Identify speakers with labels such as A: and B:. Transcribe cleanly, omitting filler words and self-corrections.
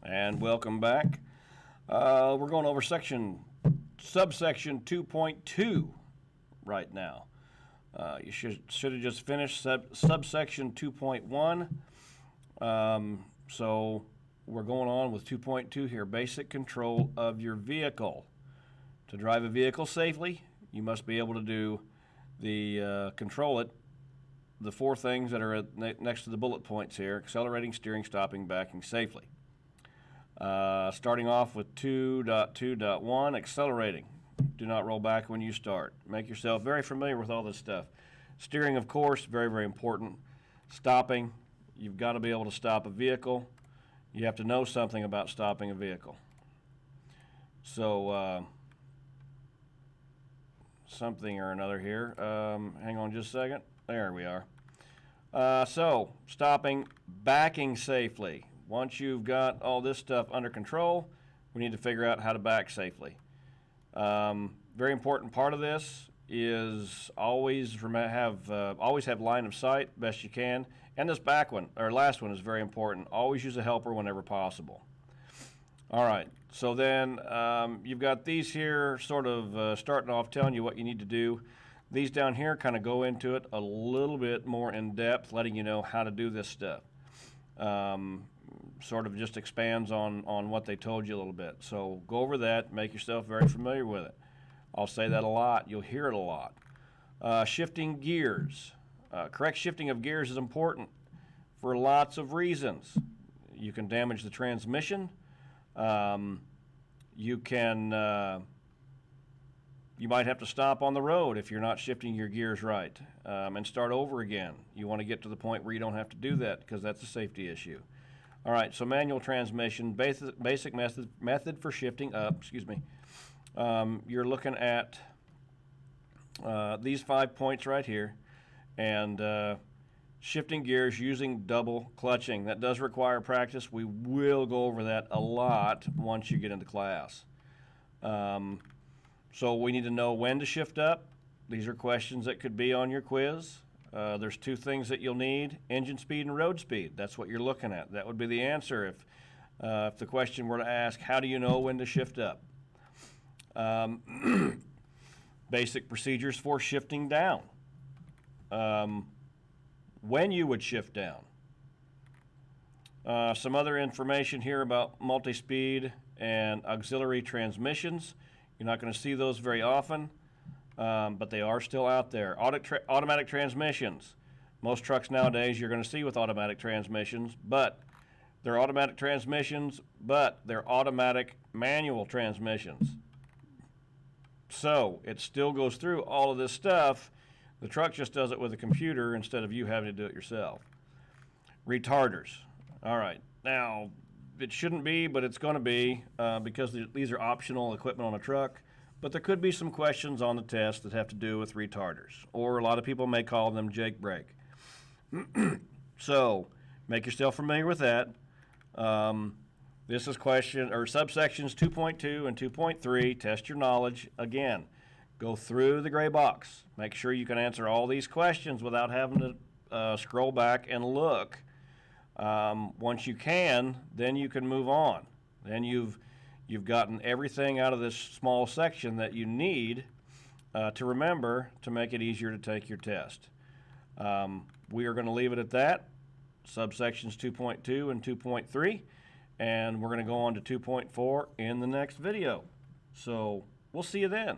A: And welcome back. We're going over subsection 2.2 right now. You should have just finished subsection 2.1. So we're going on with 2.2 here. Basic control of your vehicle. To drive a vehicle safely, you must be able to do control it. The four things that are next to the bullet points here: accelerating, steering, stopping, backing safely. Starting off with 2.2.1, accelerating. Do not roll back when you start. Make yourself very familiar with all this stuff. Steering, of course, very, very important. Stopping, you've got to be able to stop a vehicle. You have to know something about stopping a vehicle. So, something or another here. Hang on just a second. There we are. So, stopping, backing safely. Once you've got all this stuff under control, we need to figure out how to back safely. Very important part of this is always have line of sight best you can. And this last one is very important. Always use a helper whenever possible. All right, so then you've got these here sort of starting off telling you what you need to do. These down here kind of go into it a little bit more in depth, letting you know how to do this stuff. Sort of just expands on what they told you a little bit. So go over that, make yourself very familiar with it. I'll say that a lot. You'll hear it a lot. Shifting gears. Correct shifting of gears is important for lots of reasons. You can damage the transmission. You might have to stop on the road if you're not shifting your gears right, and start over again. You want to get to the point where you don't have to do that because that's a safety issue. All right, so manual transmission, basic method for shifting up. Excuse me. You're looking at these 5 points right here, and shifting gears using double clutching. That does require practice. We will go over that a lot once you get into class. So we need to know when to shift up. These are questions that could be on your quiz. There's two things that you'll need: engine speed and road speed. That's what you're looking at. That would be the answer if the question were to ask, how do you know when to shift up? Basic procedures for shifting down. When you would shift down. Some other information here about multi-speed and auxiliary transmissions. You're not going to see those very often, but they are still out there. Automatic transmissions. Most trucks nowadays you're going to see with automatic transmissions, but they're automatic transmissions, but they're automatic manual transmissions. So it still goes through all of this stuff. The truck just does it with a computer instead of you having to do it yourself. Retarders. All right. Now, it shouldn't be, but it's going to be because these are optional equipment on a truck. But there could be some questions on the test that have to do with retarders, or a lot of people may call them jake brake. So make yourself familiar with that. This is subsections 2.2 and 2.3. Test your knowledge. Again, go through the gray box. Make sure you can answer all these questions without having to scroll back and look. Once you can, then you can move on. Then you've gotten everything out of this small section that you need to remember to make it easier to take your test. We are going to leave it at that. Subsections 2.2 and 2.3, and we're going to go on to 2.4 in the next video. So we'll see you then.